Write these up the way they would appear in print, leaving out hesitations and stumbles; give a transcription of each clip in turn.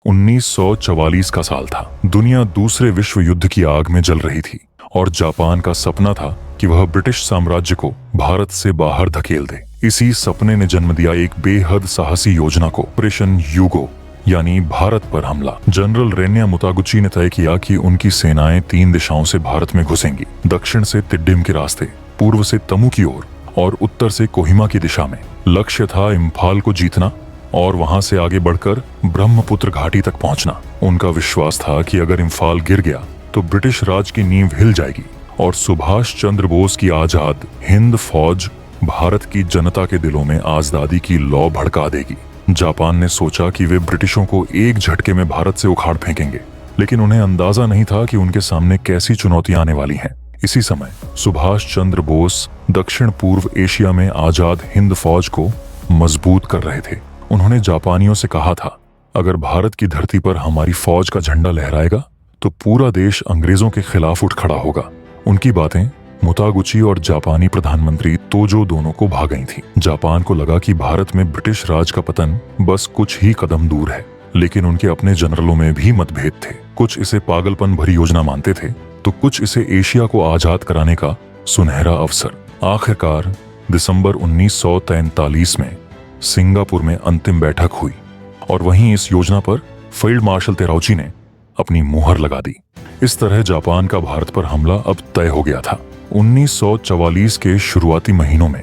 1944 का साल था। दुनिया दूसरे विश्व युद्ध की आग में जल रही थी और जापान का सपना था कि वह ब्रिटिश साम्राज्य को भारत से बाहर धकेल दे। इसी सपने ने जन्म दिया एक बेहद साहसी योजना को, ऑपरेशन ह्यूगो यानी भारत पर हमला। जनरल रेन्या मुतागुची ने तय किया कि उनकी सेनाएं 3 दिशाओं से भारत में घुसेंगी। दक्षिण से तिड्डिम के रास्ते, पूर्व से तमु की ओर और उत्तर से कोहिमा की दिशा में। लक्ष्य था इम्फाल को जीतना और वहां से आगे बढ़कर ब्रह्मपुत्र घाटी तक पहुंचना। उनका विश्वास था कि अगर इम्फाल गिर गया तो ब्रिटिश राज की नींव हिल जाएगी और सुभाष चंद्र बोस की आजाद हिंद फौज भारत की जनता के दिलों में आजादी की लौ भड़का देगी। जापान ने सोचा कि वे ब्रिटिशों को एक झटके में भारत से उखाड़ फेंकेंगे, लेकिन उन्हें अंदाजा नहीं था कि उनके सामने कैसी चुनौतियां आने वाली हैं। इसी समय सुभाष चंद्र बोस दक्षिण पूर्व एशिया में आजाद हिंद फौज को मजबूत कर रहे थे। उन्होंने जापानियों से कहा था, अगर भारत की धरती पर हमारी फौज का झंडा लहराएगा तो पूरा देश अंग्रेजों के खिलाफ उठ खड़ा होगा। उनकी बातें मुतागुची और जापानी प्रधानमंत्री तोजो दोनों को भा गई थी। जापान को लगा कि भारत में ब्रिटिश राज का पतन बस कुछ ही कदम दूर है, लेकिन उनके अपने जनरलों में भी मतभेद थे। कुछ इसे पागलपन भरी योजना मानते थे तो कुछ इसे एशिया को आजाद कराने का सुनहरा अवसर। आखिरकार दिसंबर 1943 में सिंगापुर में अंतिम बैठक हुई और वहीं इस योजना पर फील्ड मार्शल तेराउची ने अपनी मुहर लगा दी। इस तरह जापान का भारत पर हमला अब तय हो गया था। 1944 के शुरुआती महीनों में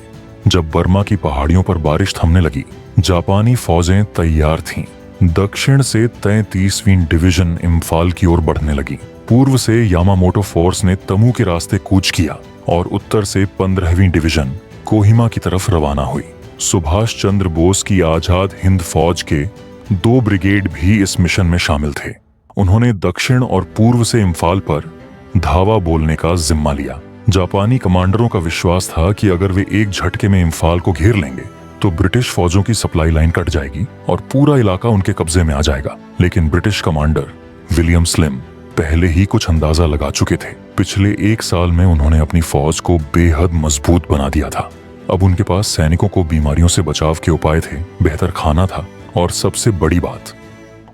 जब बर्मा की पहाड़ियों पर बारिश थमने लगी, जापानी फौजें तैयार थीं। दक्षिण से 33वीं डिवीजन इम्फाल की ओर बढ़ने लगी। पूर्व से यामामोटो फोर्स ने तमु के रास्ते कूच किया और उत्तर से 15वीं डिवीजन कोहिमा की तरफ रवाना हुई। सुभाष चंद्र बोस की आजाद हिंद फौज के 2 ब्रिगेड भी इस मिशन में शामिल थे। उन्होंने दक्षिण और पूर्व से इम्फाल पर धावा बोलने का जिम्मा लिया। जापानी कमांडरों का विश्वास था कि अगर वे एक झटके में इम्फाल को घेर लेंगे तो ब्रिटिश फौजों की सप्लाई लाइन कट जाएगी और पूरा इलाका उनके कब्जे में आ जाएगा। लेकिन ब्रिटिश कमांडर विलियम स्लिम पहले ही कुछ अंदाजा लगा चुके थे। पिछले 1 साल में उन्होंने अपनी फौज को बेहद मजबूत बना दिया था। अब उनके पास सैनिकों को बीमारियों से बचाव के उपाय थे, बेहतर खाना था और सबसे बड़ी बात,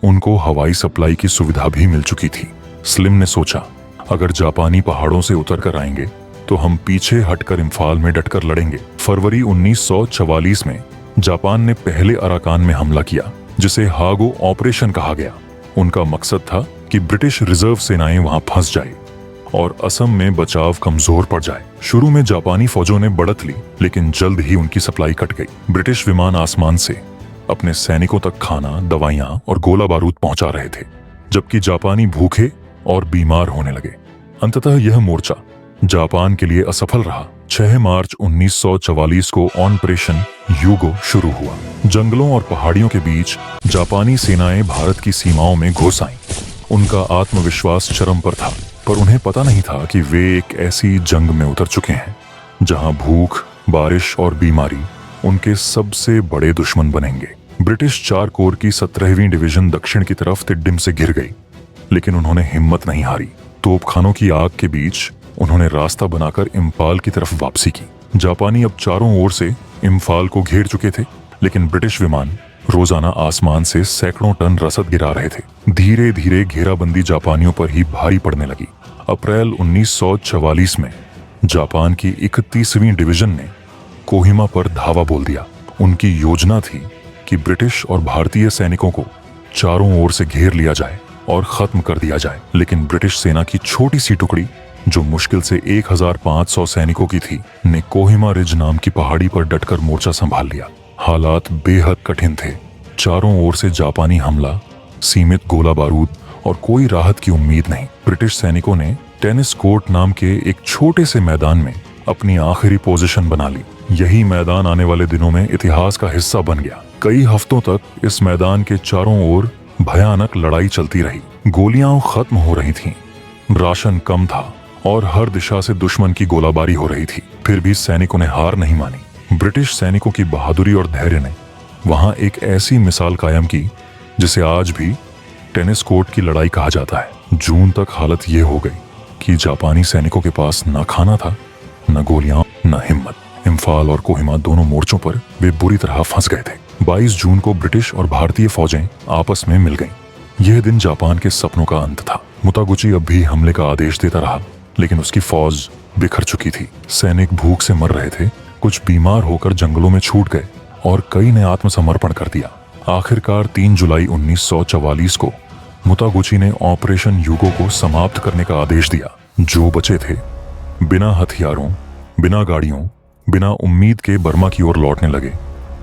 उनको हवाई सप्लाई की सुविधा भी मिल चुकी थी। स्लिम ने सोचा, अगर जापानी पहाड़ों से उतर कर आएंगे तो हम पीछे हटकर इम्फाल में डटकर लड़ेंगे। फरवरी 1944 में जापान ने पहले अराकान में हमला किया, जिसे हागो ऑपरेशन कहा गया। उनका मकसद था कि ब्रिटिश रिजर्व सेनाएं वहां फंस जाए और असम में बचाव कमजोर पड़ जाए। शुरू में जापानी फौजों ने बढ़त ली, लेकिन जल्द ही उनकी सप्लाई कट गई। ब्रिटिश विमान आसमान से अपने सैनिकों तक खाना, दवाइयां और गोला बारूद पहुंचा रहे थे, जबकि जापानी भूखे और बीमार होने लगे। अंततः यह मोर्चा जापान के लिए असफल रहा। 6 मार्च 1944 को ऑपरेशन ह्यूगो शुरू हुआ। जंगलों और पहाड़ियों के बीच जापानी सेनाएं भारत की सीमाओं में घुस आईं। उनका आत्मविश्वास चरम पर था, पर उन्हें पता नहीं था कि वे एक ऐसी जंग में उतर चुके हैं जहां भूख, बारिश और बीमारी उनके सबसे बड़े दुश्मन बनेंगे। ब्रिटिश 4 कोर की 17वीं डिवीजन दक्षिण की तरफ तिड्डिम से घिर गई, लेकिन उन्होंने हिम्मत नहीं हारी। तोपखानों की आग के बीच उन्होंने रास्ता बनाकर इम्फाल की तरफ वापसी की। जापानी अब चारों ओर से इम्फाल को घेर चुके थे, लेकिन ब्रिटिश विमान रोजाना आसमान से सैकड़ों टन रसद गिरा रहे थे। धीरे धीरे घेराबंदी जापानियों पर ही भारी पड़ने लगी। अप्रैल 1944 में जापान की 31वीं डिवीजन ने कोहिमा पर धावा बोल दिया। उनकी योजना थी कि ब्रिटिश और भारतीय सैनिकों को चारों ओर से घेर लिया जाए और खत्म कर दिया जाए। लेकिन ब्रिटिश सेना की छोटी सी टुकड़ी, जो मुश्किल से 1500 सैनिकों की थी, ने कोहिमा रिज नाम की पहाड़ी पर डटकर मोर्चा संभाल लिया। हालात बेहद कठिन थे। चारों ओर से जापानी हमला, सीमित गोला बारूद और कोई राहत की उम्मीद नहीं। ब्रिटिश सैनिकों ने टेनिस कोर्ट नाम के एक छोटे से मैदान में अपनी आखिरी पोजीशन बना ली। यही मैदान आने वाले दिनों में इतिहास का हिस्सा बन गया। कई हफ्तों तक इस मैदान के चारों ओर भयानक लड़ाई चलती रही। गोलियां खत्म हो रही थीं, राशन कम था और हर दिशा से दुश्मन की गोलाबारी हो रही थी। फिर भी सैनिकों ने हार नहीं मानी। ब्रिटिश सैनिकों की बहादुरी और धैर्य ने वहां एक ऐसी मिसाल कायम की जिसे आज भी टेनिस कोर्ट की लड़ाई कहा जाता है। जून तक हालत ये हो गई कि जापानी सैनिकों के पास न खाना था, न गोलियां, न हिम्मत। इम्फाल और कोहिमा दोनों मोर्चों पर वे बुरी तरह फंस गए थे। 22 जून को ब्रिटिश और भारतीय फौजें आपस में मिल गईं। यह दिन जापान के सपनों का अंत था। मुतागुची अब भी हमले का आदेश देता रहा, लेकिन उसकी फौज बिखर चुकी थी। सैनिक भूख से मर रहे थे, कुछ बीमार होकर जंगलों में छूट गए और कई ने आत्मसमर्पण कर दिया। आखिरकार 3 जुलाई 1944 को मुतागुची ने ऑपरेशन यूगो को समाप्त करने का आदेश दिया। जो बचे थे बिना हथियारों, बिना गाड़ियों, बिना उम्मीद के बर्मा की ओर लौटने लगे।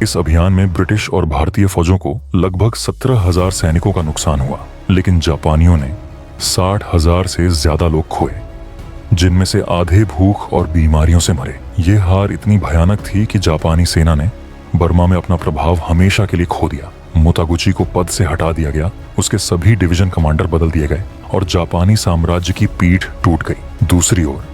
इस अभियान में ब्रिटिश और भारतीय फौजों को लगभग 17,000 सैनिकों का नुकसान हुआ, लेकिन जापानियों ने 60,000 से ज्यादा लोग खोए, जिनमें से आधे भूख और बीमारियों से मरे। ये हार इतनी भयानक थी कि जापानी सेना ने बर्मा में अपना प्रभाव हमेशा के लिए खो दिया। मुतागुची को पद से हटा दिया गया, उसके सभी डिवीजन कमांडर बदल दिए गए और जापानी साम्राज्य की पीठ टूट गई। दूसरी ओर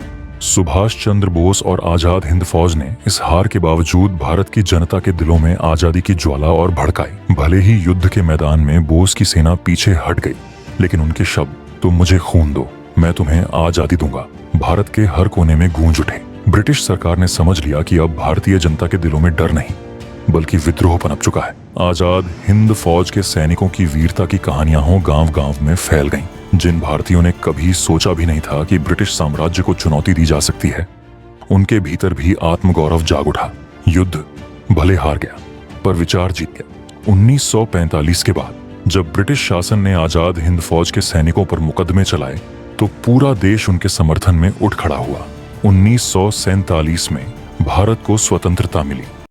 सुभाष चंद्र बोस और आजाद हिंद फौज ने इस हार के बावजूद भारत की जनता के दिलों में आजादी की ज्वाला और भड़काई। भले ही युद्ध के मैदान में बोस की सेना पीछे हट गई, लेकिन उनके शब्द तुम मुझे खून दो, मैं तुम्हें आजादी दूंगा, भारत के हर कोने में गूंज उठे। ब्रिटिश सरकार ने समझ लिया कि अब भारतीय जनता के दिलों में डर नहीं, बल्कि विद्रोह पनप चुका है। आजाद हिंद फौज के सैनिकों की वीरता की कहानियां हो गांव-गांव में फैल गईं। जिन भारतीयों ने कभी सोचा भी नहीं था कि ब्रिटिश साम्राज्य को चुनौती दी जा सकती है, उनके भीतर भी आत्मगौरव जाग उठा। युद्ध भले हार गया, पर विचार जीत गया। 1945 के बाद जब ब्रिटिश शासन ने आजाद हिंद फौज के सैनिकों पर मुकदमे चलाए, तो पूरा देश उनके समर्थन में उठ खड़ा हुआ। 1947 में भारत को स्वतंत्रता मिली।